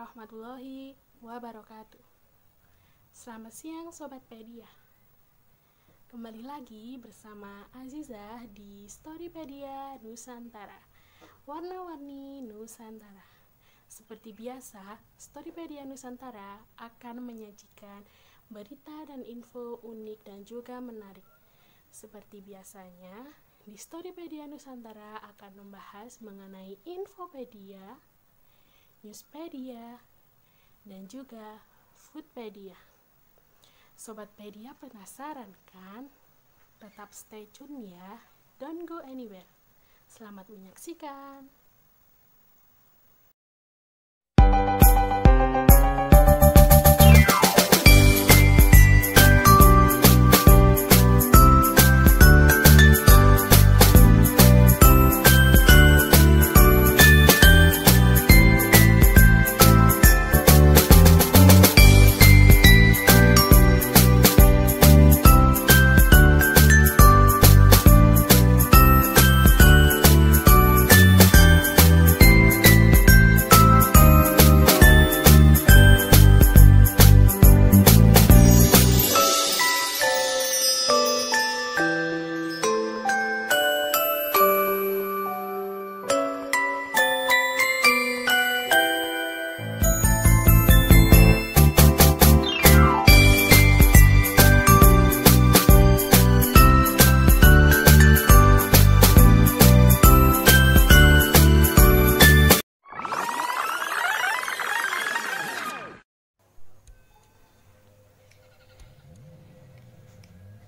warahmatullahi wabarakatuh. Selamat siang Sobat Pedia. Kembali lagi bersama Azizah di Storypedia Nusantara. Warna-warni Nusantara. Seperti biasa, Storypedia Nusantara akan menyajikan berita dan info unik dan juga menarik. Seperti biasanya, di Storypedia Nusantara akan membahas mengenai Infopedia, Newspedia, dan juga Foodpedia. Sobat Pedia penasaran kan? Tetap stay tune ya, don't go anywhere. Selamat menyaksikan.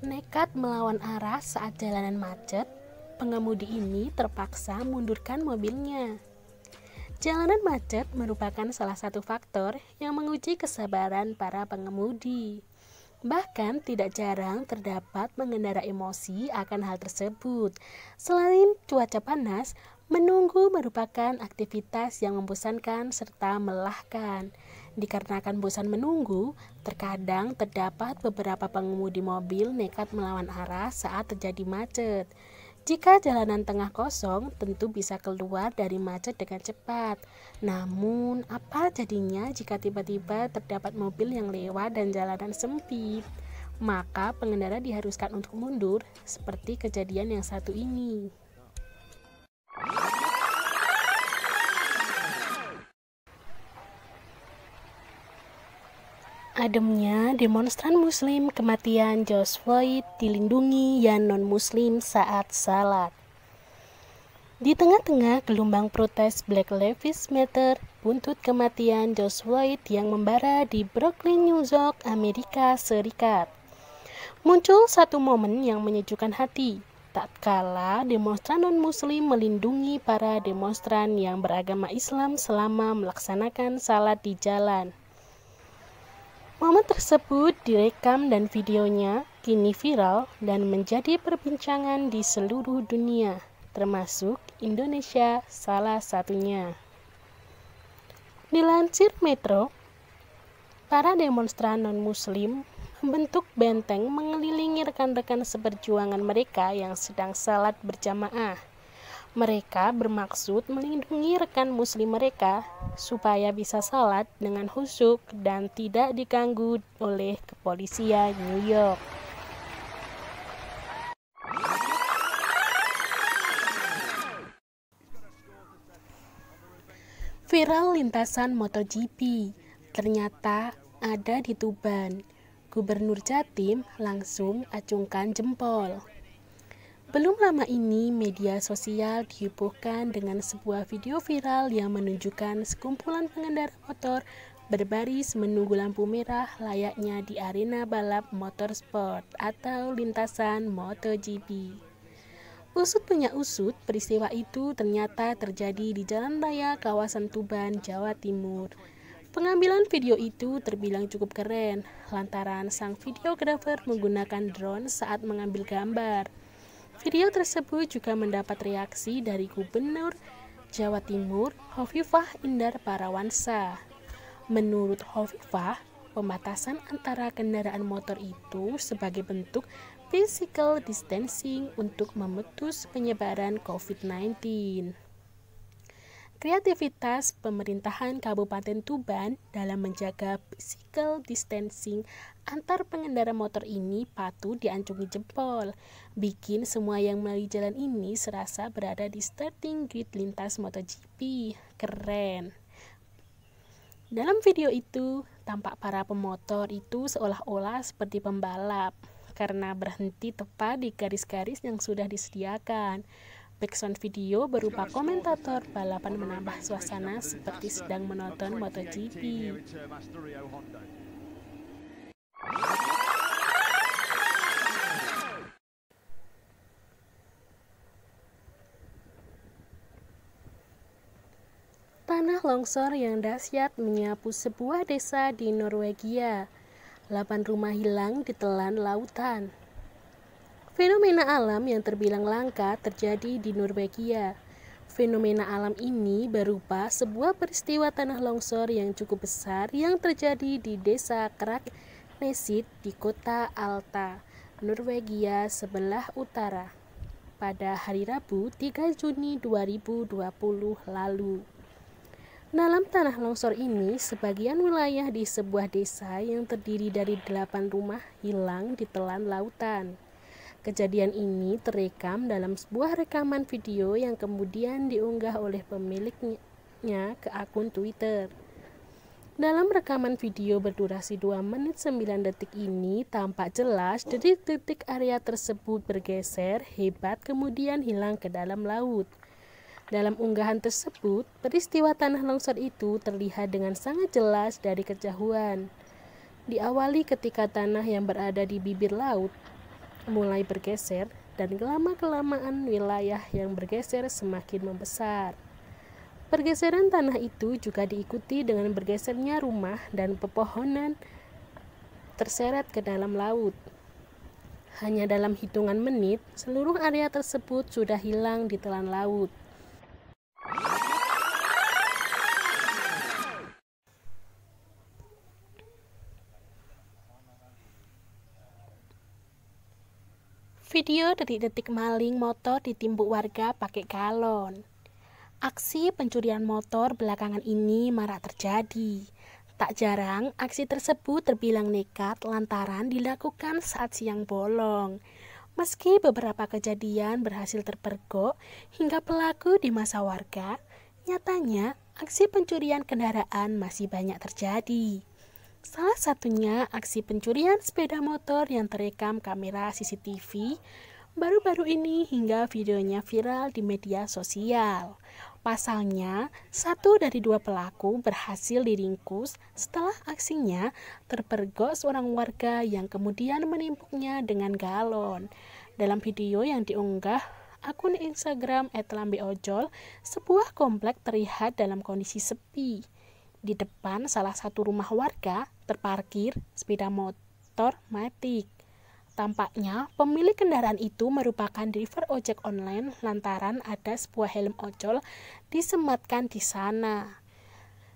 Nekat melawan arah saat jalanan macet, pengemudi ini terpaksa mundurkan mobilnya. Jalanan macet merupakan salah satu faktor yang menguji kesabaran para pengemudi. Bahkan tidak jarang terdapat pengendara emosi akan hal tersebut. Selain cuaca panas, menunggu merupakan aktivitas yang membosankan serta melelahkan. Dikarenakan bosan menunggu, terkadang terdapat beberapa pengemudi mobil nekat melawan arah saat terjadi macet. Jika jalanan tengah kosong, tentu bisa keluar dari macet dengan cepat. Namun, apa jadinya jika tiba-tiba terdapat mobil yang lewat dan jalanan sempit? Maka pengendara diharuskan untuk mundur, seperti kejadian yang satu ini. Ademnya demonstran muslim kematian George Floyd dilindungi yang non-muslim saat salat. Di tengah-tengah gelombang protes Black Lives Matter buntut kematian George Floyd yang membara di Brooklyn, New York, Amerika Serikat, muncul satu momen yang menyejukkan hati. Tatkala demonstran non-muslim melindungi para demonstran yang beragama Islam selama melaksanakan salat di jalan. Momen tersebut direkam dan videonya kini viral dan menjadi perbincangan di seluruh dunia, termasuk Indonesia salah satunya. Dilansir Metro, para demonstran non-muslim membentuk benteng mengelilingi rekan-rekan seperjuangan mereka yang sedang salat berjamaah. Mereka bermaksud melindungi rekan muslim mereka supaya bisa salat dengan khusyuk dan tidak diganggu oleh kepolisian New York. Viral lintasan MotoGP ternyata ada di Tuban. Gubernur Jatim langsung acungkan jempol. Belum lama ini, media sosial dihebohkan dengan sebuah video viral yang menunjukkan sekumpulan pengendara motor berbaris menunggu lampu merah layaknya di arena balap motorsport atau lintasan MotoGP. Usut punya usut, peristiwa itu ternyata terjadi di jalan raya kawasan Tuban, Jawa Timur. Pengambilan video itu terbilang cukup keren, lantaran sang videografer menggunakan drone saat mengambil gambar. Video tersebut juga mendapat reaksi dari Gubernur Jawa Timur, Hovifah Indar Parawansa. Menurut Hovifah, pembatasan antara kendaraan motor itu sebagai bentuk physical distancing untuk memutus penyebaran COVID-19. kreativitas pemerintahan Kabupaten Tuban dalam menjaga physical distancing antar pengendara motor ini patut diacungi jempol. Bikin semua yang melalui jalan ini serasa berada di starting grid lintas MotoGP. Keren. Dalam video itu, tampak para pemotor itu seolah-olah seperti pembalap karena berhenti tepat di garis-garis yang sudah disediakan. Background video berupa komentator balapan menambah suasana seperti sedang menonton MotoGP. Tanah longsor yang dahsyat menyapu sebuah desa di Norwegia. 8 rumah hilang ditelan lautan. Fenomena alam yang terbilang langka terjadi di Norwegia. Fenomena alam ini berupa sebuah peristiwa tanah longsor yang cukup besar yang terjadi di desa Krakneset di kota Alta, Norwegia sebelah utara, pada hari Rabu 3 Juni 2020 lalu. Dalam tanah longsor ini, sebagian wilayah di sebuah desa yang terdiri dari 8 rumah hilang ditelan lautan. Kejadian ini terekam dalam sebuah rekaman video yang kemudian diunggah oleh pemiliknya ke akun Twitter. Dalam rekaman video berdurasi 2 menit 9 detik ini, tampak jelas detik-detik area tersebut bergeser hebat kemudian hilang ke dalam laut. Dalam unggahan tersebut, peristiwa tanah longsor itu terlihat dengan sangat jelas dari kejauhan. Diawali ketika tanah yang berada di bibir laut mulai bergeser dan lama-kelamaan wilayah yang bergeser semakin membesar. Pergeseran tanah itu juga diikuti dengan bergesernya rumah dan pepohonan terseret ke dalam laut. Hanya dalam hitungan menit, seluruh area tersebut sudah hilang di telan laut. Video detik-detik maling motor ditimbuk warga pakai galon. Aksi pencurian motor belakangan ini marak terjadi. Tak jarang, aksi tersebut terbilang nekat lantaran dilakukan saat siang bolong. Meski beberapa kejadian berhasil terpergok hingga pelaku di masa warga, nyatanya aksi pencurian kendaraan masih banyak terjadi. Salah satunya aksi pencurian sepeda motor yang terekam kamera CCTV baru-baru ini hingga videonya viral di media sosial. Pasalnya, 1 dari 2 pelaku berhasil diringkus setelah aksinya terpergok seorang warga yang kemudian menimpuknya dengan galon. Dalam video yang diunggah akun Instagram @lambeojol, sebuah komplek terlihat dalam kondisi sepi. Di depan salah satu rumah warga terparkir sepeda motor matic. Tampaknya pemilik kendaraan itu merupakan driver ojek online lantaran ada sebuah helm ojol disematkan di sana.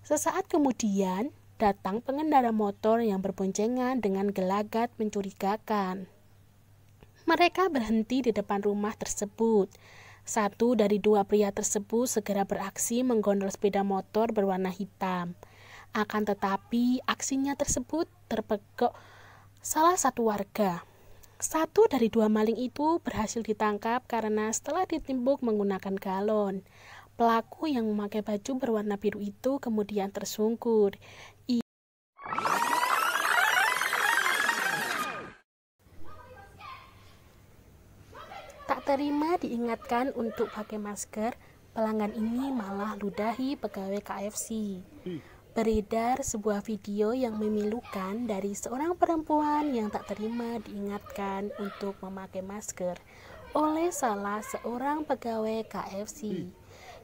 Sesaat kemudian datang pengendara motor yang berboncengan dengan gelagat mencurigakan. Mereka berhenti di depan rumah tersebut. 1 dari 2 pria tersebut segera beraksi menggondol sepeda motor berwarna hitam. Akan tetapi aksinya tersebut terpergok salah satu warga. 1 dari 2 maling itu berhasil ditangkap karena setelah ditimbuk menggunakan galon. Pelaku yang memakai baju berwarna biru itu kemudian tersungkur. Tak terima diingatkan untuk pakai masker, pelanggan ini malah ludahi pegawai KFC. Beredar sebuah video yang memilukan dari seorang perempuan yang tak terima diingatkan untuk memakai masker oleh salah seorang pegawai KFC.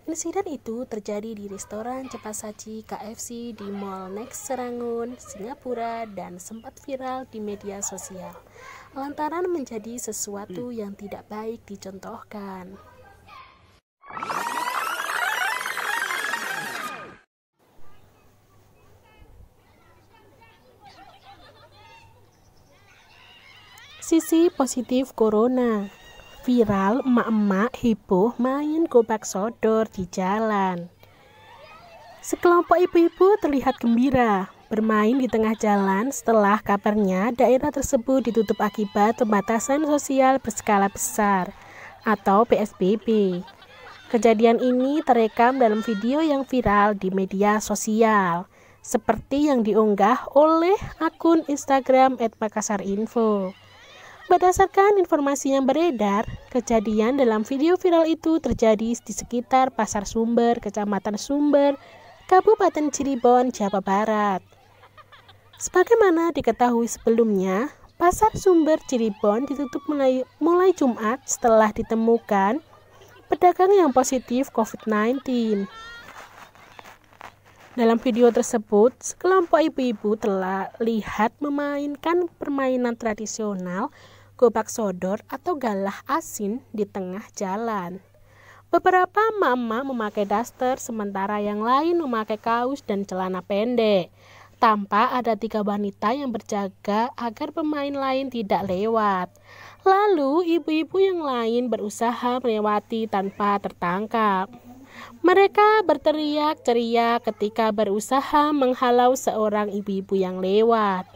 Insiden itu terjadi di restoran cepat saji KFC di Mall Next Serangoon, Singapura dan sempat viral di media sosial lantaran menjadi sesuatu yang tidak baik dicontohkan. Sisi positif Corona. Viral emak-emak heboh main gobak sodor di jalan. Sekelompok ibu-ibu terlihat gembira bermain di tengah jalan setelah kabarnya daerah tersebut ditutup akibat pembatasan sosial berskala besar atau PSBB. Kejadian ini terekam dalam video yang viral di media sosial, seperti yang diunggah oleh akun Instagram @makassarinfo. Berdasarkan informasi yang beredar, kejadian dalam video viral itu terjadi di sekitar Pasar Sumber, Kecamatan Sumber, Kabupaten Cirebon, Jawa Barat. Sebagaimana diketahui sebelumnya, Pasar Sumber Cirebon ditutup mulai Jumat setelah ditemukan pedagang yang positif COVID-19. Dalam video tersebut, sekelompok ibu-ibu terlihat memainkan permainan tradisional gobak sodor atau galah asin di tengah jalan. Beberapa emak-emak memakai daster, sementara yang lain memakai kaos dan celana pendek. Tampak ada 3 wanita yang berjaga agar pemain lain tidak lewat. Lalu ibu-ibu yang lain berusaha melewati tanpa tertangkap. Mereka berteriak ceria ketika berusaha menghalau seorang ibu-ibu yang lewat.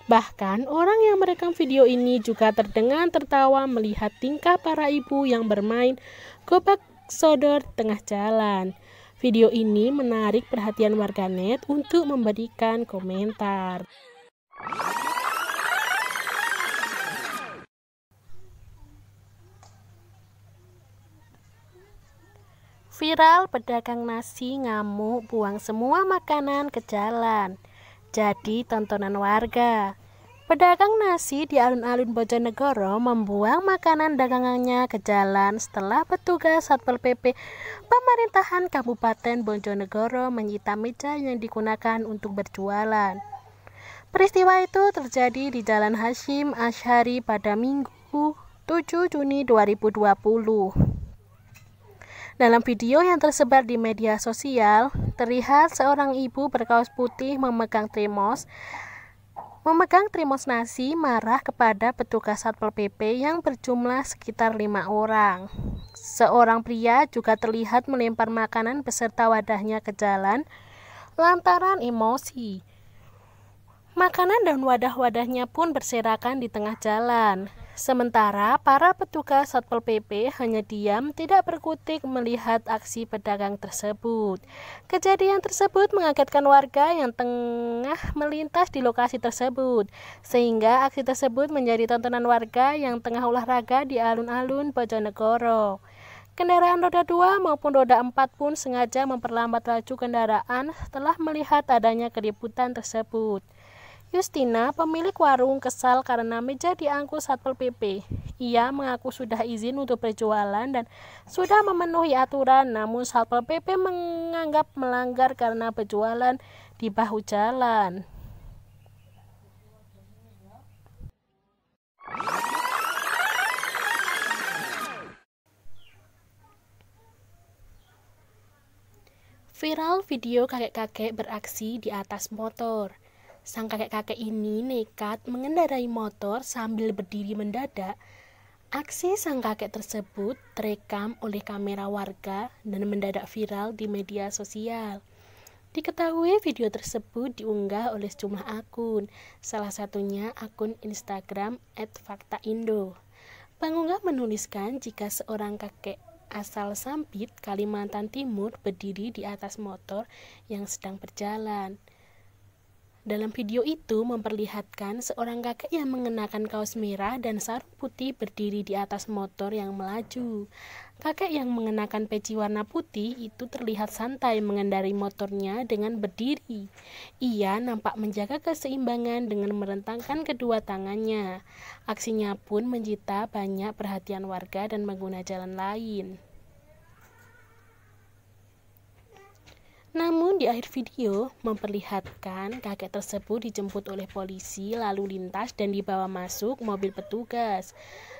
Bahkan orang yang merekam video ini juga terdengar tertawa melihat tingkah para ibu yang bermain gobak sodor di tengah jalan. Video ini menarik perhatian warganet untuk memberikan komentar. Viral pedagang nasi ngamuk buang semua makanan ke jalan. Jadi tontonan warga. Pedagang nasi di alun-alun Bojonegoro membuang makanan dagangannya ke jalan setelah petugas Satpol PP pemerintahan Kabupaten Bojonegoro menyita meja yang digunakan untuk berjualan. Peristiwa itu terjadi di Jalan Hasyim Asy'ari pada Minggu 7 Juni 2020. Dalam video yang tersebar di media sosial, terlihat seorang ibu berkaos putih memegang trimos nasi marah kepada petugas Satpol PP yang berjumlah sekitar 5 orang. Seorang pria juga terlihat melempar makanan beserta wadahnya ke jalan lantaran emosi. Makanan dan wadah-wadahnya pun berserakan di tengah jalan. Sementara para petugas Satpol PP hanya diam tidak berkutik melihat aksi pedagang tersebut. Kejadian tersebut mengagetkan warga yang tengah melintas di lokasi tersebut, sehingga aksi tersebut menjadi tontonan warga yang tengah olahraga di alun-alun Bojonegoro. Kendaraan roda 2 maupun roda 4 pun sengaja memperlambat laju kendaraan setelah melihat adanya keributan tersebut. Justina, pemilik warung, kesal karena meja diangkut Satpol PP. Ia mengaku sudah izin untuk berjualan dan sudah memenuhi aturan, namun Satpol PP menganggap melanggar karena berjualan di bahu jalan. Viral video kakek-kakek beraksi di atas motor. Sang kakek-kakek ini nekat mengendarai motor sambil berdiri mendadak. Aksi sang kakek tersebut terekam oleh kamera warga dan mendadak viral di media sosial. Diketahui video tersebut diunggah oleh sejumlah akun, salah satunya akun Instagram @faktaindo. Pengunggah menuliskan jika seorang kakek asal Sampit, Kalimantan Timur berdiri di atas motor yang sedang berjalan. Dalam video itu memperlihatkan seorang kakek yang mengenakan kaos merah dan sarung putih berdiri di atas motor yang melaju. Kakek yang mengenakan peci warna putih itu terlihat santai mengendarai motornya dengan berdiri. Ia nampak menjaga keseimbangan dengan merentangkan kedua tangannya. Aksinya pun menyita banyak perhatian warga dan pengguna jalan lain. Namun di akhir video memperlihatkan kakek tersebut dijemput oleh polisi lalu lintas dan dibawa masuk mobil petugas.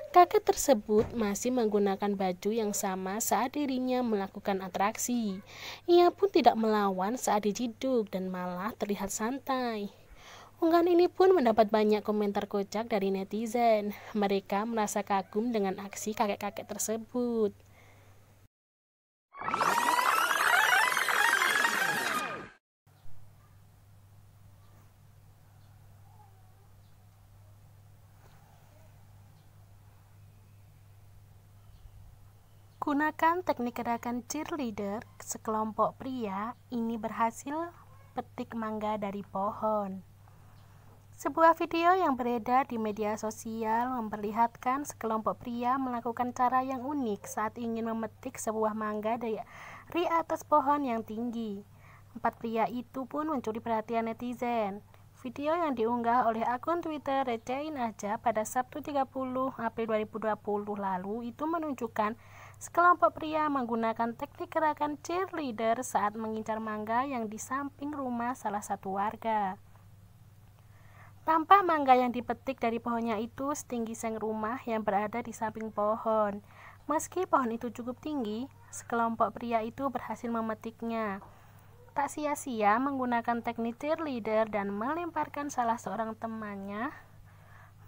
Kakek tersebut masih menggunakan baju yang sama saat dirinya melakukan atraksi. Ia pun tidak melawan saat diciduk dan malah terlihat santai. Unggahan ini pun mendapat banyak komentar kocak dari netizen. Mereka merasa kagum dengan aksi kakek-kakek tersebut. Menggunakan teknik gerakan cheerleader, sekelompok pria ini berhasil petik mangga dari pohon. Sebuah video yang beredar di media sosial memperlihatkan sekelompok pria melakukan cara yang unik saat ingin memetik sebuah mangga dari atas pohon yang tinggi. 4 pria itu pun mencuri perhatian netizen. Video yang diunggah oleh akun Twitter Recehin Aja pada Sabtu 30 April 2020 lalu itu menunjukkan sekelompok pria menggunakan teknik gerakan cheerleader saat mengincar mangga yang di samping rumah salah satu warga. Tampak mangga yang dipetik dari pohonnya itu setinggi seng rumah yang berada di samping pohon. Meski pohon itu cukup tinggi, sekelompok pria itu berhasil memetiknya. Tak sia-sia menggunakan teknik cheerleader dan melemparkan salah seorang temannya.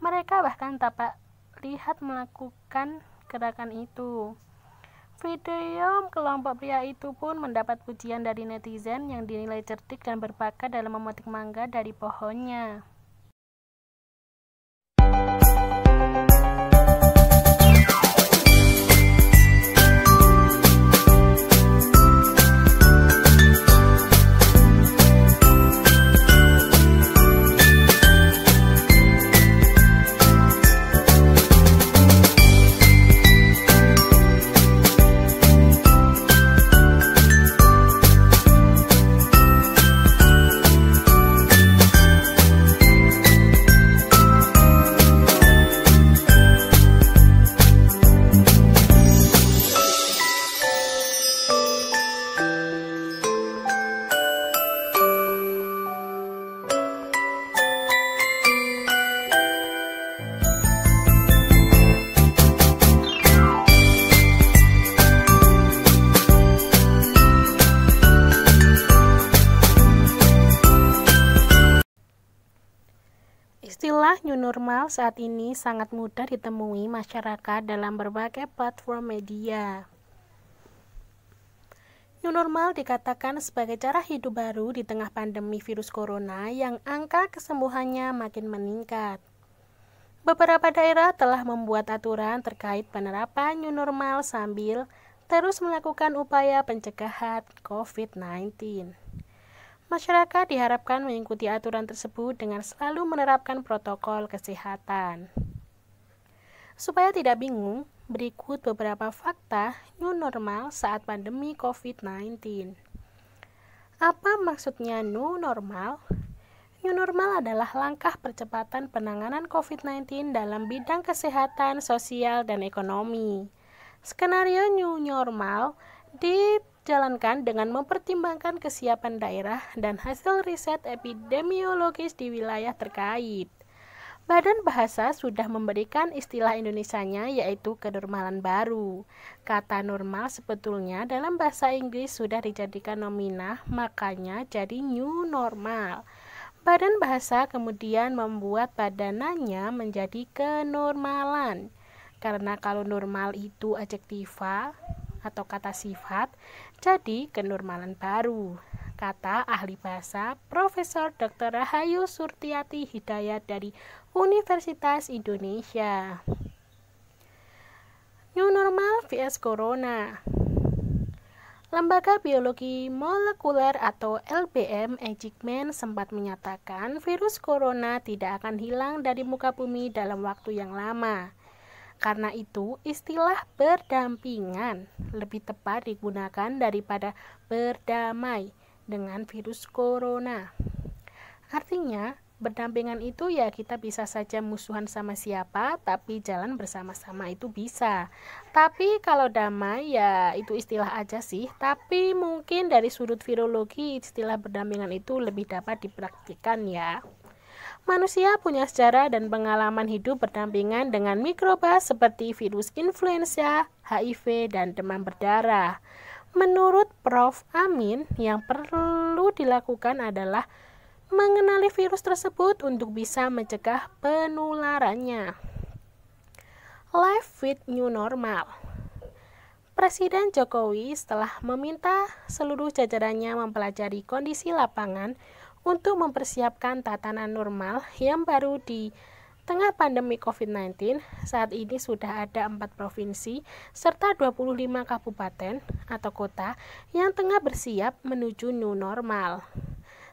Mereka bahkan tampak lihat melakukan gerakan itu. Video kelompok pria itu pun mendapat pujian dari netizen yang dinilai cerdik dan berbakat dalam memetik mangga dari pohonnya. Istilah new normal saat ini sangat mudah ditemui masyarakat dalam berbagai platform media. New normal dikatakan sebagai cara hidup baru di tengah pandemi virus corona yang angka kesembuhannya makin meningkat. Beberapa daerah telah membuat aturan terkait penerapan new normal sambil terus melakukan upaya pencegahan COVID-19. Masyarakat diharapkan mengikuti aturan tersebut dengan selalu menerapkan protokol kesehatan. Supaya tidak bingung, berikut beberapa fakta new normal saat pandemi COVID-19. Apa maksudnya new normal? New normal adalah langkah percepatan penanganan COVID-19 dalam bidang kesehatan, sosial, dan ekonomi. Skenario new normal dijalankan dengan mempertimbangkan kesiapan daerah dan hasil riset epidemiologis di wilayah terkait. Badan Bahasa sudah memberikan istilah Indonesianya yaitu kenormalan baru. Kata normal sebetulnya dalam bahasa Inggris sudah dijadikan nominah, makanya jadi new normal. Badan Bahasa kemudian membuat padanannya menjadi kenormalan. Karena kalau normal itu adjektiva atau kata sifat, jadi kenormalan baru, kata ahli bahasa Profesor Dr. Rahayu Surtiati Hidayat dari Universitas Indonesia. New normal vs corona. Lembaga Biologi Molekuler atau LBM Eijkman sempat menyatakan virus corona tidak akan hilang dari muka bumi dalam waktu yang lama. Karena itu, istilah berdampingan lebih tepat digunakan daripada berdamai dengan virus corona. Artinya, berdampingan itu ya kita bisa saja musuhan sama siapa, tapi jalan bersama-sama itu bisa. Tapi kalau damai ya itu istilah aja sih, tapi mungkin dari sudut virologi istilah berdampingan itu lebih dapat dipraktikkan ya. Manusia punya sejarah dan pengalaman hidup berdampingan dengan mikroba seperti virus influenza, HIV, dan demam berdarah. Menurut Prof. Amin, yang perlu dilakukan adalah mengenali virus tersebut untuk bisa mencegah penularannya. Life with new normal. Presiden Jokowi setelah meminta seluruh jajarannya mempelajari kondisi lapangan untuk mempersiapkan tatanan normal yang baru di tengah pandemi COVID-19, saat ini sudah ada 4 provinsi serta 25 kabupaten atau kota yang tengah bersiap menuju new normal.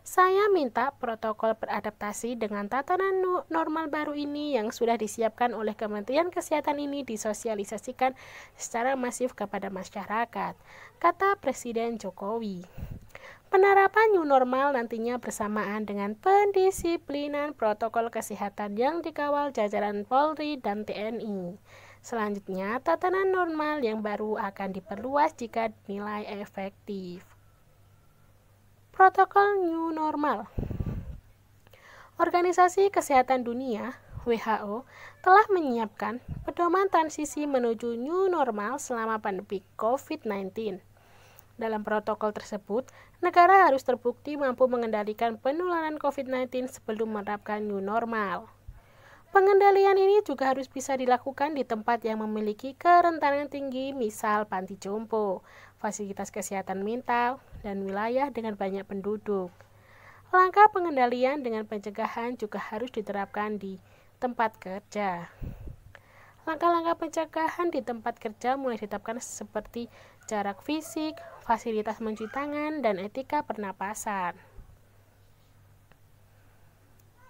Saya minta protokol beradaptasi dengan tatanan normal baru ini yang sudah disiapkan oleh Kementerian Kesehatan ini disosialisasikan secara masif kepada masyarakat, kata Presiden Jokowi. Penerapan new normal nantinya bersamaan dengan pendisiplinan protokol kesehatan yang dikawal jajaran Polri dan TNI. Selanjutnya, tatanan normal yang baru akan diperluas jika dinilai efektif. Protokol New Normal. Organisasi Kesehatan Dunia (WHO) telah menyiapkan pedoman transisi menuju new normal selama pandemi COVID-19. Dalam protokol tersebut, negara harus terbukti mampu mengendalikan penularan COVID-19 sebelum menerapkan new normal. Pengendalian ini juga harus bisa dilakukan di tempat yang memiliki kerentanan tinggi, misal panti jompo, fasilitas kesehatan mental, dan wilayah dengan banyak penduduk. Langkah pengendalian dengan pencegahan juga harus diterapkan di tempat kerja. Langkah-langkah pencegahan di tempat kerja mulai ditetapkan seperti jarak fisik, fasilitas mencuci tangan, dan etika pernapasan.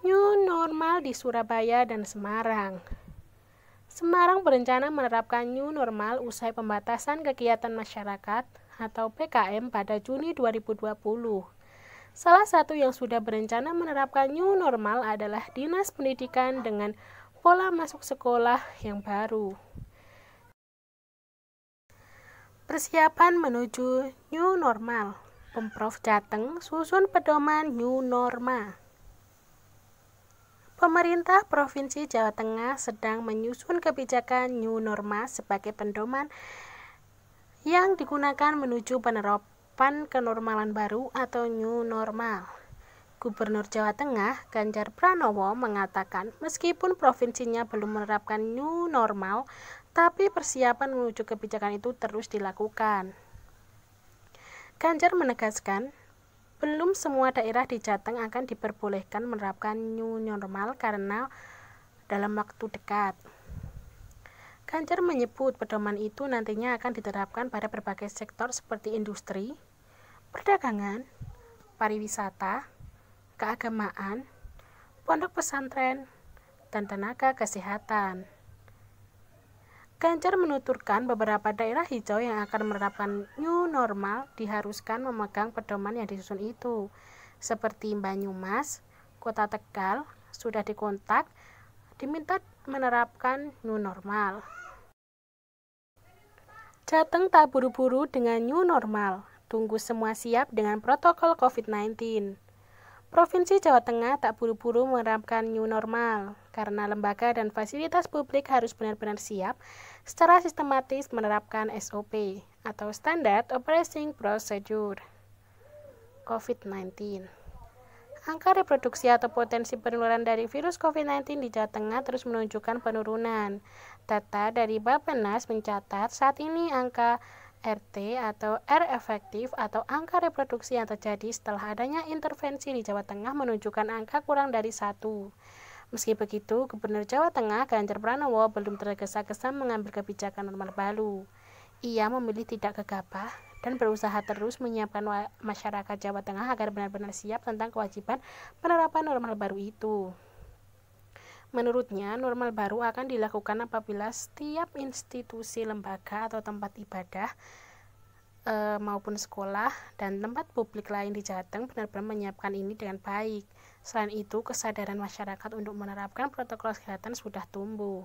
New normal di Surabaya dan Semarang. Semarang berencana menerapkan new normal usai pembatasan kegiatan masyarakat atau PKM pada Juni 2020. Salah satu yang sudah berencana menerapkan new normal adalah Dinas Pendidikan dengan pola masuk sekolah yang baru. Persiapan menuju new normal. Pemprov Jateng susun pedoman new normal. Pemerintah Provinsi Jawa Tengah sedang menyusun kebijakan new normal sebagai pedoman yang digunakan menuju penerapan kenormalan baru atau new normal. Gubernur Jawa Tengah, Ganjar Pranowo, mengatakan meskipun provinsinya belum menerapkan new normal, tapi persiapan menuju kebijakan itu terus dilakukan. Ganjar menegaskan, belum semua daerah di Jateng akan diperbolehkan menerapkan new normal karena dalam waktu dekat. Ganjar menyebut pedoman itu nantinya akan diterapkan pada berbagai sektor seperti industri, perdagangan, pariwisata, keagamaan, pondok pesantren, dan tenaga kesehatan. Ganjar menuturkan beberapa daerah hijau yang akan menerapkan new normal diharuskan memegang pedoman yang disusun itu, seperti Banyumas, Kota Tegal, sudah dikontak, diminta menerapkan new normal. Jateng tak buru-buru dengan new normal, tunggu semua siap dengan protokol COVID-19. Provinsi Jawa Tengah tak buru-buru menerapkan new normal, karena lembaga dan fasilitas publik harus benar-benar siap secara sistematis menerapkan SOP atau Standard Operating Procedure COVID-19. Angka reproduksi atau potensi penularan dari virus COVID-19 di Jawa Tengah terus menunjukkan penurunan. Data dari Bappenas mencatat saat ini angka RT atau R efektif atau angka reproduksi yang terjadi setelah adanya intervensi di Jawa Tengah menunjukkan angka kurang dari 1. Meski begitu, Gubernur Jawa Tengah Ganjar Pranowo belum tergesa-gesa mengambil kebijakan normal baru. Ia memilih tidak gegabah dan berusaha terus menyiapkan masyarakat Jawa Tengah agar benar-benar siap tentang kewajiban penerapan normal baru itu. Menurutnya, normal baru akan dilakukan apabila setiap institusi, lembaga, atau tempat ibadah maupun sekolah dan tempat publik lain di Jateng benar-benar menyiapkan ini dengan baik. Selain itu, kesadaran masyarakat untuk menerapkan protokol kesehatan sudah tumbuh.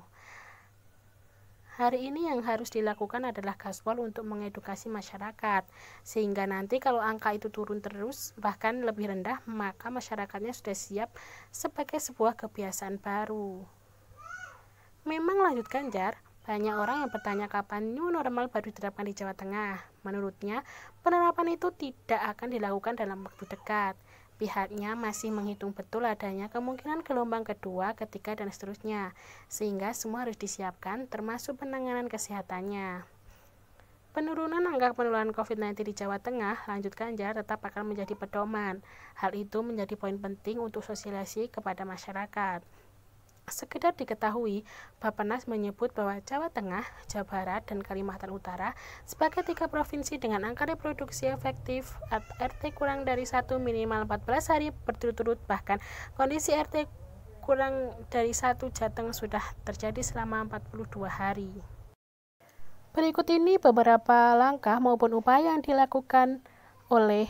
Hari ini yang harus dilakukan adalah gaspol untuk mengedukasi masyarakat, sehingga nanti kalau angka itu turun terus, bahkan lebih rendah, maka masyarakatnya sudah siap sebagai sebuah kebiasaan baru. Memang lanjut Ganjar, banyak orang yang bertanya kapan new normal baru diterapkan di Jawa Tengah. Menurutnya, penerapan itu tidak akan dilakukan dalam waktu dekat. Pihaknya masih menghitung betul adanya kemungkinan gelombang kedua, ketiga, dan seterusnya, sehingga semua harus disiapkan, termasuk penanganan kesehatannya. Penurunan angka penularan COVID-19 di Jawa Tengah, lanjut Ganjar, tetap akan menjadi pedoman. Hal itu menjadi poin penting untuk sosialisasi kepada masyarakat. Sekedar diketahui, Bappenas menyebut bahwa Jawa Tengah, Jawa Barat, dan Kalimantan Utara sebagai 3 provinsi dengan angka reproduksi efektif RT kurang dari 1 minimal 14 hari berturut-turut, bahkan kondisi RT kurang dari 1 Jateng sudah terjadi selama 42 hari. Berikut ini beberapa langkah maupun upaya yang dilakukan oleh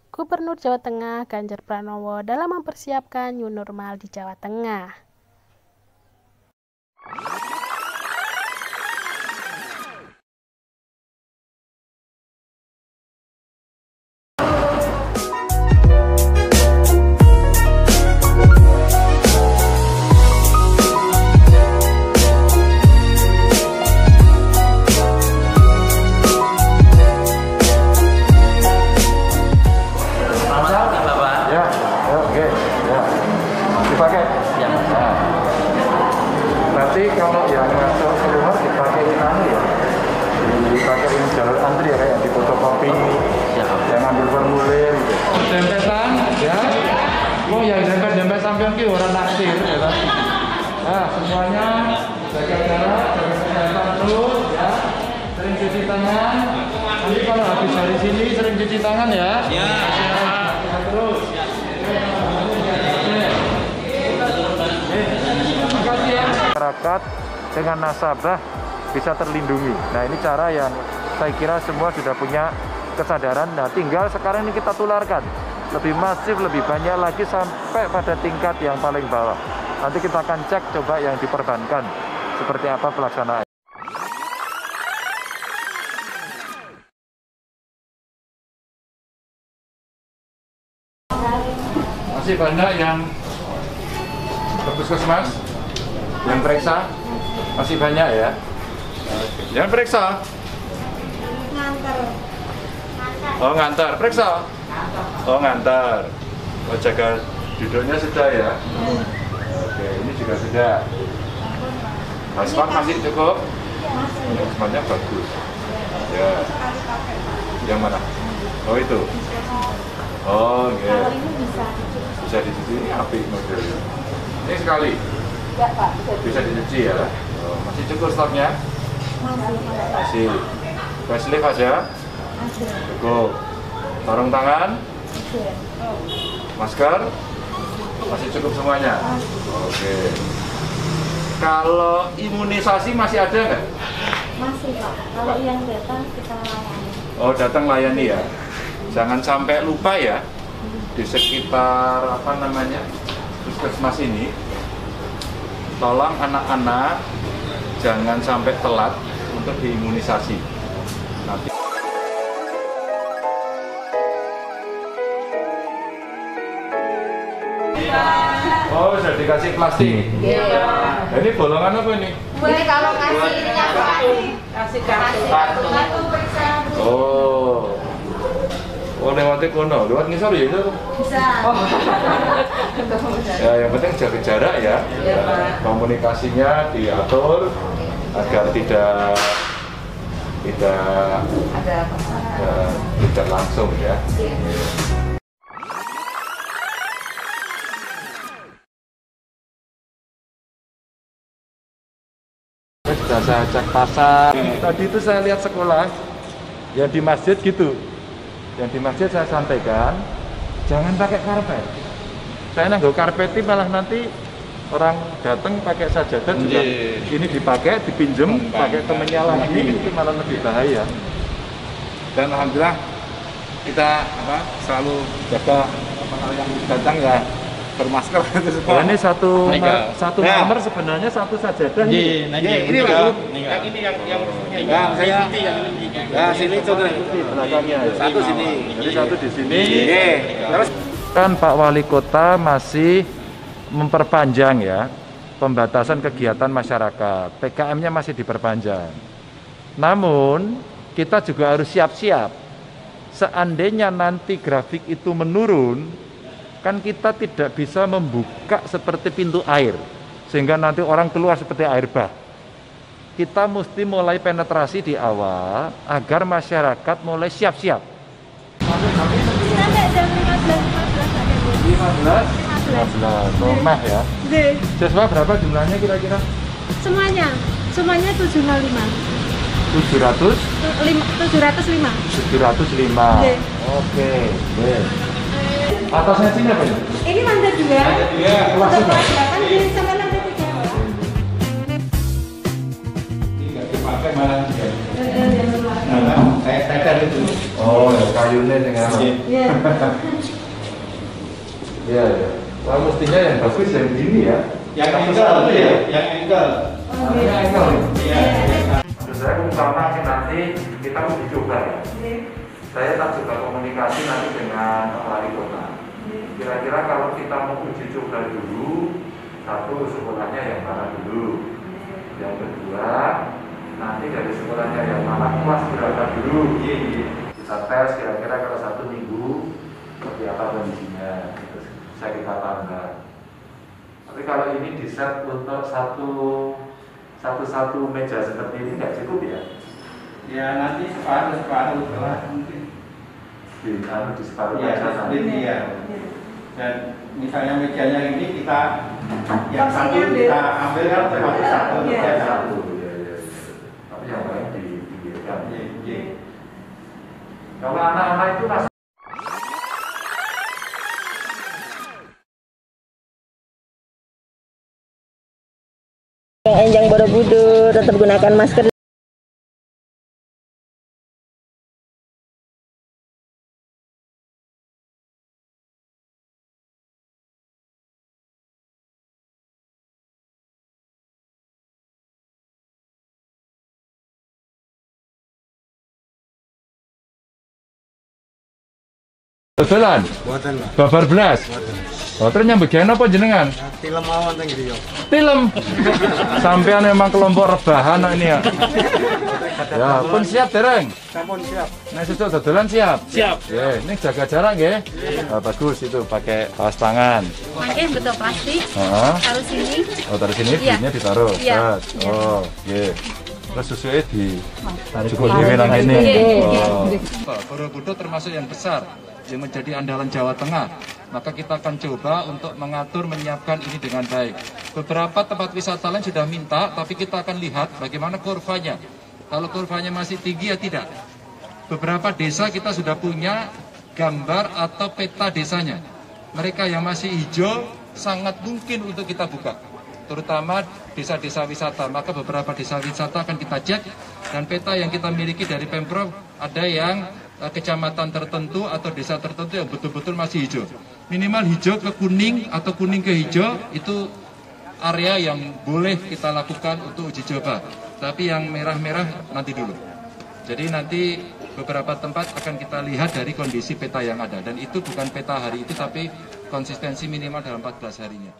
Gubernur Jawa Tengah Ganjar Pranowo dalam mempersiapkan new normal di Jawa Tengah. Nanti kalau yang masuk keluar dipakai ya, dipakai jalur antri ya, kayak di fotokopi, yang ambil formulir, dempetan, ya. Oh yang dempet sampai ke orang naksir, ya kan? Nah semuanya jaga jarak, jaga kesehatan terus, ya. Sering cuci tangan. Nanti kalau habis dari sini sering cuci tangan ya. Ya. Terus. Masyarakat dengan nasabah bisa terlindungi. Nah ini cara yang saya kira semua sudah punya kesadaran. Nah tinggal sekarang ini kita tularkan lebih masif, lebih banyak lagi sampai pada tingkat yang paling bawah. Nanti kita akan cek coba yang diperbankan seperti apa pelaksanaan. Masih banyak yang ke puskesmas, yang periksa masih banyak ya. Yang periksa. Oh ngantar, periksa. Oh ngantar. Oh jaga duduknya sudah ya. Oke, ini juga sudah. Hasmat masih cukup. Hasmatnya bagus. Ya. Yang mana? Oh itu. Oh iya. Bisa dicuci, ini api modelnya. Ini sekali. Ya Pak, bisa dicuci ya. Oh, masih cukup stoknya? Masih. Facelift aja? Cukup. Sarung tangan? Masker? Masih cukup semuanya? Oke. Kalau imunisasi masih ada nggak? Masih Pak. Kalau yang datang kita layani. Oh datang layani ya. Jangan sampai lupa ya. Di sekitar apa namanya puskesmas ini. Tolong anak-anak jangan sampai telat untuk diimunisasi. Nanti. Oh, sudah dikasih plastik. Iya. Ini bolongan apa ini? Ini kalau kasih ininya kasih kartu. Oh. Oh, lewatnya kono, lewat ngisor ya itu? Bisa. Ya, yang penting jaga jarak ya. Komunikasinya diatur agar tidak langsung ya. Sudah saya cek pasar. Tadi itu saya lihat sekolah yang di masjid gitu. Yang di masjid saya sampaikan jangan pakai karpet. Saya nanggo karpet itu malah nanti orang datang pakai sajadah juga ini dipakai, dipinjem, pakai temennya lagi, itu malah lebih bahaya. Dan alhamdulillah kita selalu jaga yang datang ya bermasker itu semua. Oh, ini satu nomor sebenarnya satu sajadah. Ini Pak. Yang ini yang saya ya sini contohnya belakangnya. Satu sini. Jadi satu di sini. Terus Kan Pak Wali Kota masih memperpanjang ya pembatasan kegiatan masyarakat. PKM-nya masih diperpanjang. Namun kita juga harus siap-siap. Seandainya nanti grafik itu menurun, kan kita tidak bisa membuka seperti pintu air sehingga nanti orang keluar seperti air bah. Kita mesti mulai penetrasi di awal agar masyarakat mulai siap-siap. Sampai jam 15 ada. 15 15. Oh, meh ya. Siswa berapa jumlahnya kira-kira? Semuanya 705. 700? 705. 705. Oke. Atasnya sini apa ya? Ini lantai 2. Untuk pelajaran di sampai lantai 3. Tidak dipakai malah juga. Kayak teker itu. Oh, ya, kayunya dengan Iya. Iya, ya. Wah, mestinya yang bagus yang gini ya. Yang engkel itu ya, yang engkel. Yang engkel. Iya. Saya umpama nanti kita uji coba ya. Saya tak juga komunikasi nanti dengan wali kota. Kira-kira kalau kita mau uji coba dulu, satu sekolahnya yang mana dulu. Yang kedua, nanti dari sekolahnya yang mana kelas berapa dulu. Kita tes kira-kira kalau 1 minggu seperti apa kondisinya, terus bisa kita tambah. Tapi kalau ini di-set untuk satu meja seperti ini nggak cukup ya? Ya nanti separuh lah mungkin. Di separuh Iya, meja nanti. iya. Dan misalnya mejanya ini kita yang satu kita ambil kan termasuk satu meja satu. Iya. Tapi yang lain dipinggirkan. Iya. Kalau anak-anak itu masih Enjang Borobudur, tetap gunakan masker. dodolan? Buatan lah. Babar belas? Oh, terus nyambegain apa jenengan? Tilem awan teng gitu. Tilem. Sampean memang kelompok rebahan ini ya. Ya, pun siap dereng. Sampun siap. Nah, sesuk dodolan siap. Siap. Ya, ini jaga jarak nggih. Oh, bagus itu pakai kaos tangan. Pakai betul plastik. Heeh. Taruh sini. Oh, taruh sini, Iya. bininya ditaruh. Iya. Set. Oh, nggih. Terus susunya di cukup di nang ini. Oh. Borobudur termasuk yang besar yang menjadi andalan Jawa Tengah. Maka kita akan coba untuk mengatur, menyiapkan ini dengan baik. Beberapa tempat wisata lain sudah minta, tapi kita akan lihat bagaimana kurvanya. Kalau kurvanya masih tinggi ya tidak. Beberapa desa kita sudah punya gambar atau peta desanya. Mereka yang masih hijau sangat mungkin untuk kita buka. Terutama desa-desa wisata. Maka beberapa desa wisata akan kita cek. Dan peta yang kita miliki dari Pemprov ada yang kecamatan tertentu atau desa tertentu yang betul-betul masih hijau. Minimal hijau ke kuning atau kuning ke hijau itu area yang boleh kita lakukan untuk uji coba. Tapi yang merah-merah nanti dulu. Jadi nanti beberapa tempat akan kita lihat dari kondisi peta yang ada. Dan itu bukan peta hari itu tapi konsistensi minimal dalam 14 harinya.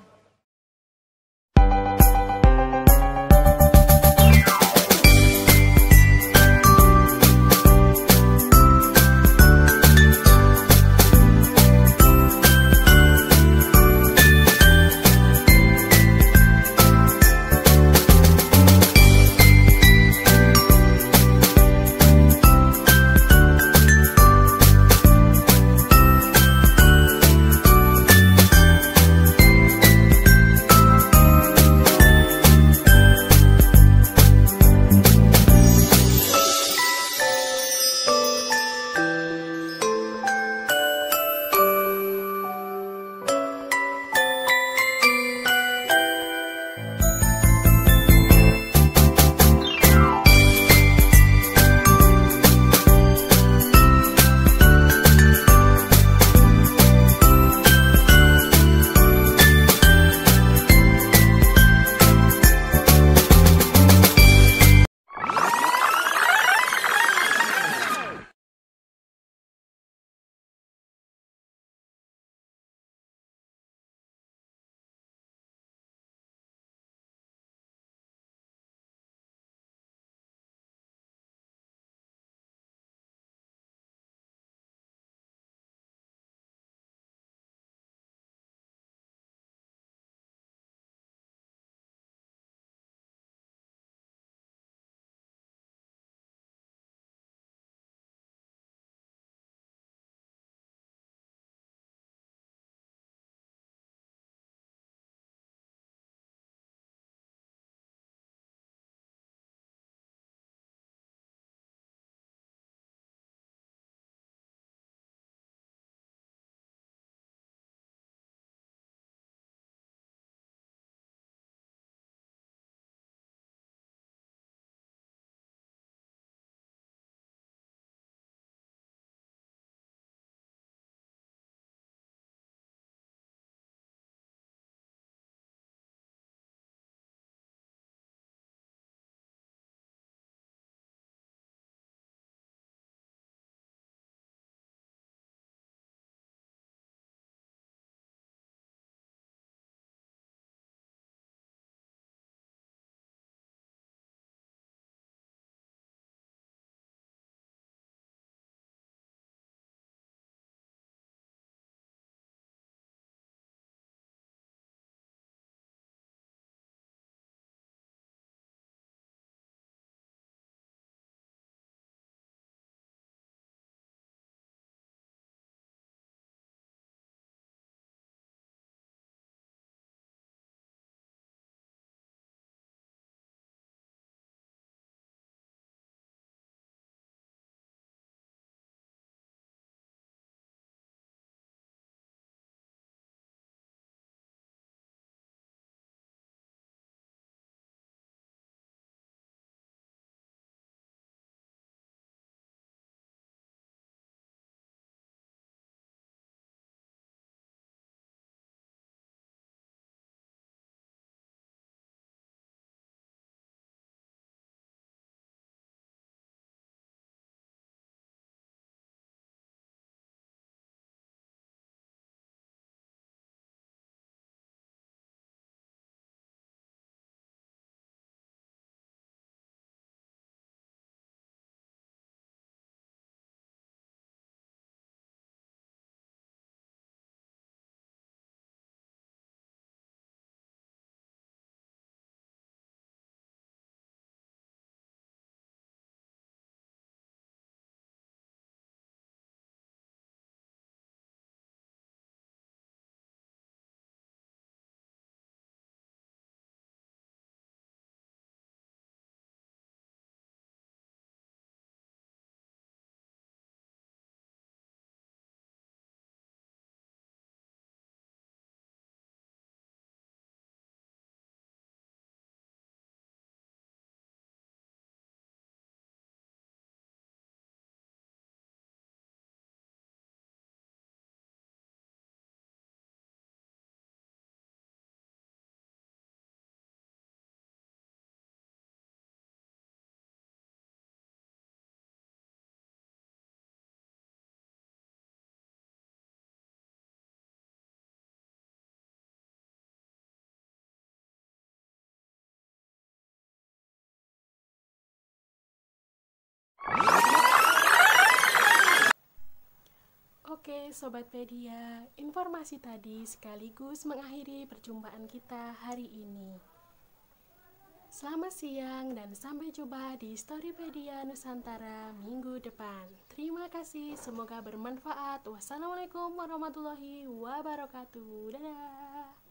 Oke, Sobat Pedia, informasi tadi sekaligus mengakhiri perjumpaan kita hari ini. Selamat siang dan sampai jumpa di Storypedia Nusantara minggu depan. Terima kasih, semoga bermanfaat. Wassalamualaikum warahmatullahi wabarakatuh. Dadah.